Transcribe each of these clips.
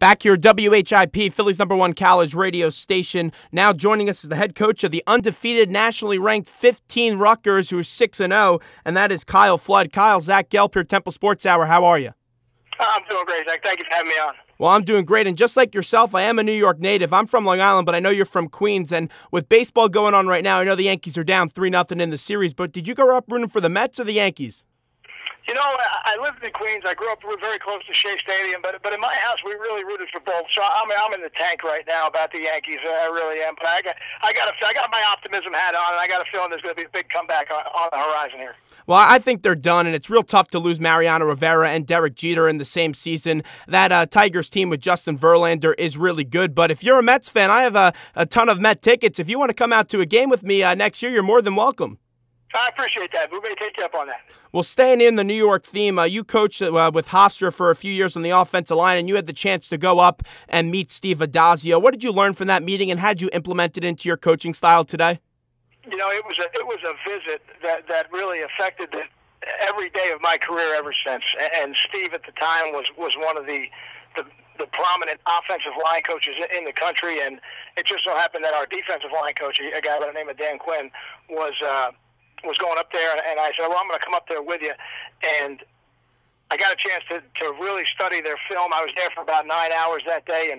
Back here, WHIP, Philly's #1 college radio station. Now joining us is the head coach of the undefeated, nationally ranked 15 Rutgers, who is 6-0, and that is Kyle Flood. Kyle, Zach Gelb here, Temple Sports Hour. How are you? I'm doing great, Zach. Thank you for having me on. Well, I'm doing great, and just like yourself, I am a New York native. I'm from Long Island, but I know you're from Queens, and with baseball going on right now, I know the Yankees are down 3-0 in the series, but did you grow up rooting for the Mets or the Yankees? You know, I lived in Queens. I grew up very close to Shea Stadium, but in my house, we really rooted for both. So I'm in the tank right now about the Yankees. I really am. But I got my optimism hat on, and I got a feeling there's going to be a big comeback on the horizon here. Well, I think they're done, and it's real tough to lose Mariano Rivera and Derek Jeter in the same season. That Tigers team with Justin Verlander is really good, but if you're a Mets fan, I have a ton of Met tickets. If you want to come out to a game with me next year, you're more than welcome. I appreciate that. We're going to take you up on that. Well, staying in the New York theme, you coached with Hofstra for a few years on the offensive line, and you had the chance to go up and meet Steve Addazio. What did you learn from that meeting, and how did you implement it into your coaching style today? You know, it was a visit that really affected every day of my career ever since. And Steve at the time was one of the prominent offensive line coaches in the country, and it just so happened that our defensive line coach, a guy by the name of Dan Quinn, was going up there, and I said, well, I'm going to come up there with you. And I got a chance to really study their film. I was there for about 9 hours that day,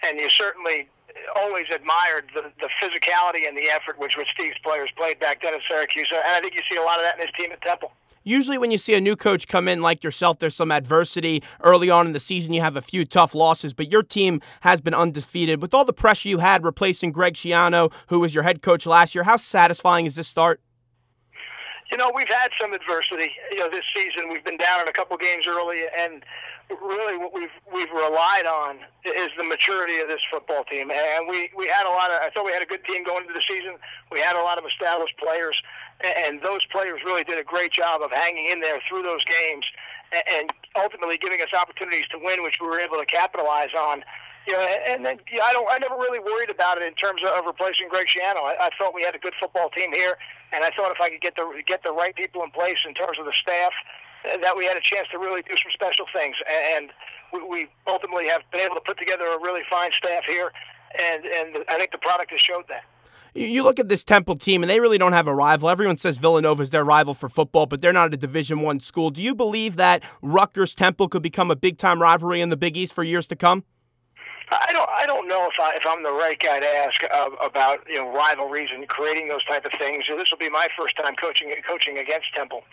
and you certainly always admired the physicality and the effort which Steve's players played back then at Syracuse. And I think you see a lot of that in his team at Temple. Usually when you see a new coach come in like yourself, there's some adversity early on in the season. You have a few tough losses, but your team has been undefeated. With all the pressure you had replacing Greg Schiano, who was your head coach last year, how satisfying is this start? You know, we've had some adversity. You know, this season we've been down in a couple games early, and really what we've relied on is the maturity of this football team. And we had I thought we had a good team going into the season. We had a lot of established players, and those players really did a great job of hanging in there through those games and ultimately giving us opportunities to win, which we were able to capitalize on. You know, and then I never really worried about it in terms of replacing Greg Schiano. I thought we had a good football team here, and I thought if I could get the right people in place in terms of the staff, that we had a chance to really do some special things. And we ultimately have been able to put together a really fine staff here, and I think the product has showed that. You look at this Temple team, and they really don't have a rival. Everyone says Villanova is their rival for football, but they're not a Division I school. Do you believe that Rutgers-Temple could become a big-time rivalry in the Big East for years to come? I don't know if I'm the right guy to ask about rivalries and creating those type of things. This will be my first time coaching against Temple,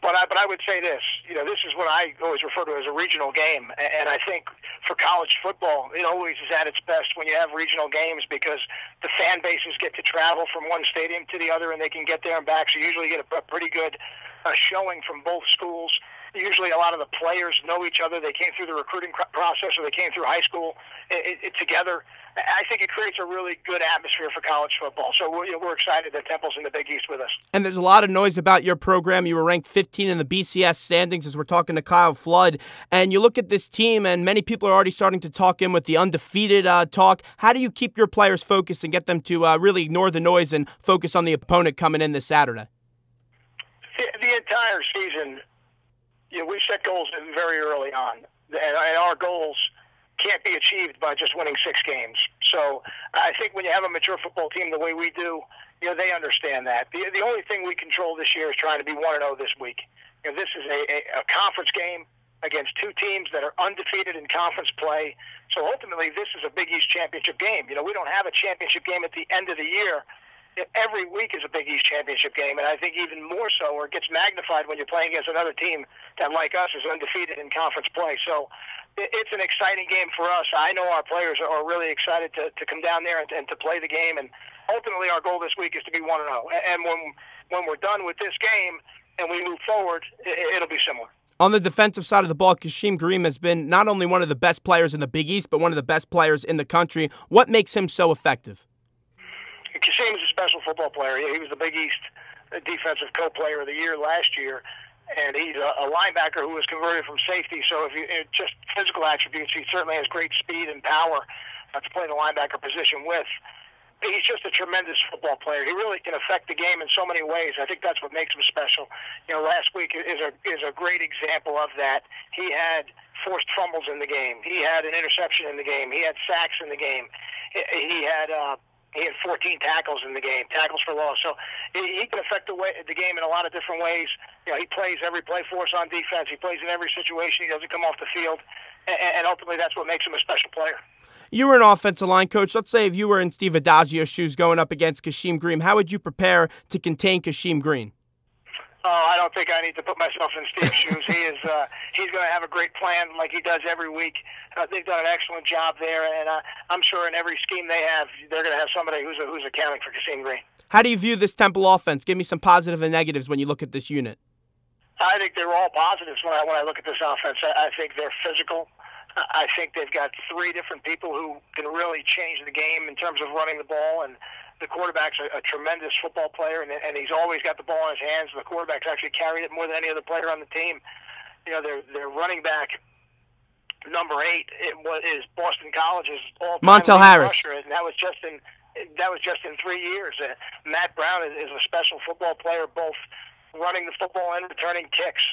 but I would say this. This is what I always refer to as a regional game, and I think for college football, it always is at its best when you have regional games because the fan bases get to travel from one stadium to the other, and they can get there and back. So you usually get a pretty good showing from both schools. Usually a lot of the players know each other. They came through the recruiting process or they came through high school together. I think it creates a really good atmosphere for college football. So we're excited that Temple's in the Big East with us. And there's a lot of noise about your program. You were ranked 15 in the BCS standings as we're talking to Kyle Flood. And you look at this team, and many people are already starting to talk in with the undefeated talk. How do you keep your players focused and get them to really ignore the noise and focus on the opponent coming in this Saturday? The entire season, we set goals very early on, and our goals can't be achieved by just winning 6 games. So I think when you have a mature football team the way we do, they understand that. The only thing we control this year is trying to be 1-0 this week. This is a conference game against 2 teams that are undefeated in conference play. So ultimately, this is a Big East championship game. We don't have a championship game at the end of the year. Every week is a Big East championship game, and I think even more so, or it gets magnified when you're playing against another team that, like us, is undefeated in conference play. So it's an exciting game for us. I know our players are really excited to come down there and to play the game, and ultimately our goal this week is to be 1-0. And when we're done with this game and we move forward, it'll be similar. On the defensive side of the ball, Greene has been not only one of the best players in the Big East, but one of the best players in the country. What makes him so effective? Khaseem is a special football player. He was the Big East Defensive Co-Player of the Year last year, and he's a linebacker who was converted from safety. So if you just physical attributes, he certainly has great speed and power to play the linebacker position with. He's just a tremendous football player. He really can affect the game in so many ways. I think that's what makes him special. Last week is a great example of that. He had forced fumbles in the game. He had an interception in the game. He had sacks in the game. He had 14 tackles in the game, tackles for loss. So he can affect the game in a lot of different ways. You know, he plays every play for us on defense. He plays in every situation. He doesn't come off the field, and ultimately that's what makes him a special player. You were an offensive line coach. Let's say if you were in Steve Adazio's shoes going up against Khaseem Greene, how would you prepare to contain Khaseem Greene? Oh, I don't think I need to put myself in Steve's shoes. He's going to have a great plan like he does every week. They've done an excellent job there, and I'm sure in every scheme they have, they're going to have somebody who's accounting for Khaseem Greene. How do you view this Temple offense? Give me some positive and negatives when you look at this unit. I think they're all positives when I look at this offense. I think they're physical. I think they've got three different people who can really change the game in terms of running the ball, and the quarterback's a tremendous football player, and he's always got the ball in his hands. The quarterback's actually carried it more than any other player on the team. You know, their running back, number 8, is Boston College's all-time Montel Harris, rusher, and that was just in 3 years. Matt Brown is a special football player, both running the football and returning kicks.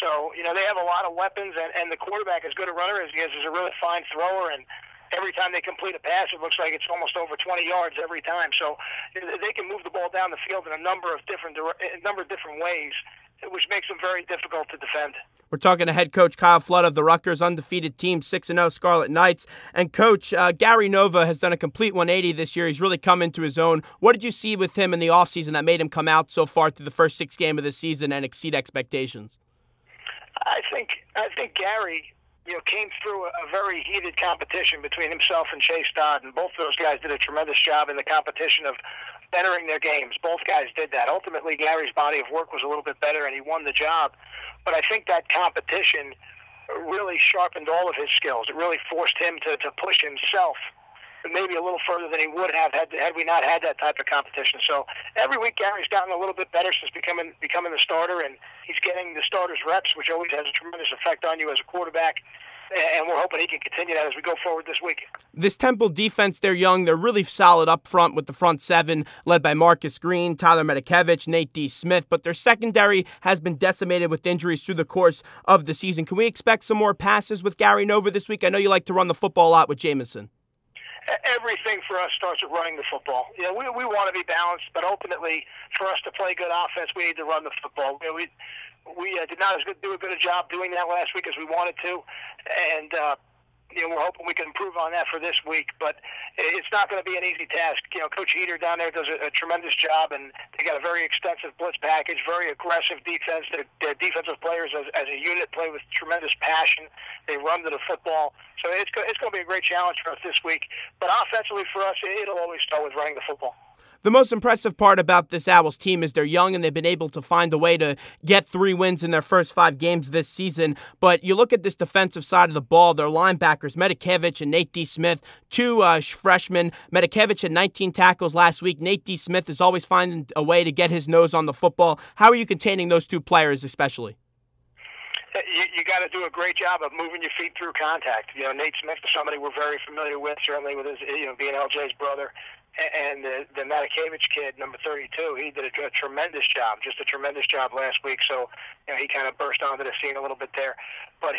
So, you know, they have a lot of weapons, and the quarterback, as good a runner as he is a really fine thrower, and every time they complete a pass, it looks like it's almost over 20 yards every time. So they can move the ball down the field in a number of different ways, which makes them very difficult to defend. We're talking to head coach Kyle Flood of the Rutgers undefeated team, 6-0 Scarlet Knights. And coach, Gary Nova has done a complete 180 this year. He's really come into his own. What did you see with him in the offseason that made him come out so far through the first 6 games of the season and exceed expectations? I think Gary, you know, came through a very heated competition between himself and Chase Dodd, and both of those guys did a tremendous job in the competition of bettering their games. Both guys did that. Ultimately, Gary's body of work was a little bit better, and he won the job. But I think that competition really sharpened all of his skills. It really forced him to push himself maybe a little further than he would have had we not had that type of competition. So every week Gary's gotten a little bit better since becoming the starter, and he's getting the starter's reps, which always has a tremendous effect on you as a quarterback. And we're hoping he can continue that as we go forward this week. This Temple defense, they're young. They're really solid up front with the front 7, led by Marcus Greene, Tyler Medikevich, Nate D. Smith. But their secondary has been decimated with injuries through the course of the season. Can we expect some more passes with Gary Nova this week? I know you like to run the football a lot with Jamison. Everything for us starts with running the football. You know, we want to be balanced, but ultimately, for us to play good offense, we need to run the football. You know, we did not do a good job doing that last week as we wanted to, and you know, we're hoping we can improve on that for this week. But it's not going to be an easy task. You know, Coach Heater down there does a tremendous job, and they got a very extensive blitz package, very aggressive defense. Their defensive players, as a unit, play with tremendous passion. They run to the football, so it's going to be a great challenge for us this week. But offensively, for us, it'll always start with running the football. The most impressive part about this Owls team is they're young and they've been able to find a way to get 3 wins in their first 5 games this season. But you look at this defensive side of the ball, their linebackers, Medikevich and Nate D. Smith, 2 freshmen. Medikevich had 19 tackles last week. Nate D. Smith is always finding a way to get his nose on the football. How are you containing those 2 players especially? You got to do a great job of moving your feet through contact. You know, Nate Smith is somebody we're very familiar with, certainly with his, you know, being LJ's brother. And the Medikevich kid, number 32, he did a tremendous job, just a tremendous job last week. So, you know, he kind of burst onto the scene a little bit there. But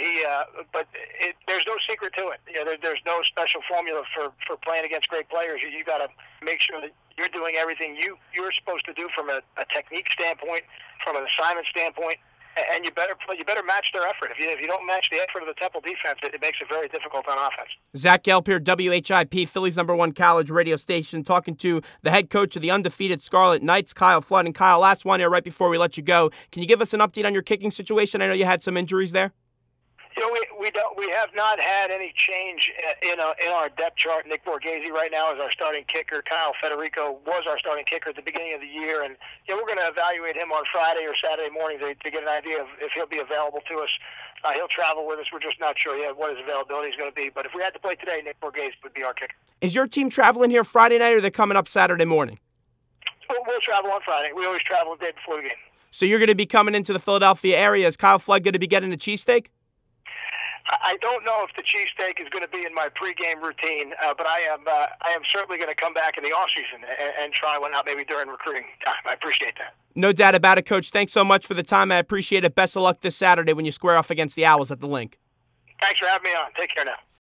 there's no secret to it. You know, there's no special formula for playing against great players. You got to make sure that you're doing everything you're supposed to do from a technique standpoint, from an assignment standpoint. And you better match their effort. If you don't match the effort of the Temple defense, it makes it very difficult on offense. Zach Gelb here, WHIP, Philly's #1 college radio station, talking to the head coach of the undefeated Scarlet Knights, Kyle Flood. And Kyle, last one here right before we let you go. Can you give us an update on your kicking situation? I know you had some injuries there. You know, we have not had any change in our depth chart. Nick Borghese right now is our starting kicker. Kyle Federico was our starting kicker at the beginning of the year, and you know, we're going to evaluate him on Friday or Saturday morning to get an idea of if he'll be available to us. He'll travel with us. We're just not sure yet what his availability is going to be. But if we had to play today, Nick Borghese would be our kicker. Is your team traveling here Friday night, or are they coming up Saturday morning? We'll travel on Friday. We always travel the day before the game. So you're going to be coming into the Philadelphia area. Is Kyle Flood going to be getting a cheesesteak? I don't know if the cheesesteak is going to be in my pregame routine, but I am certainly going to come back in the offseason and try one out maybe during recruiting time. I appreciate that. No doubt about it, Coach. Thanks so much for the time. I appreciate it. Best of luck this Saturday when you square off against the Owls at the Link. Thanks for having me on. Take care now.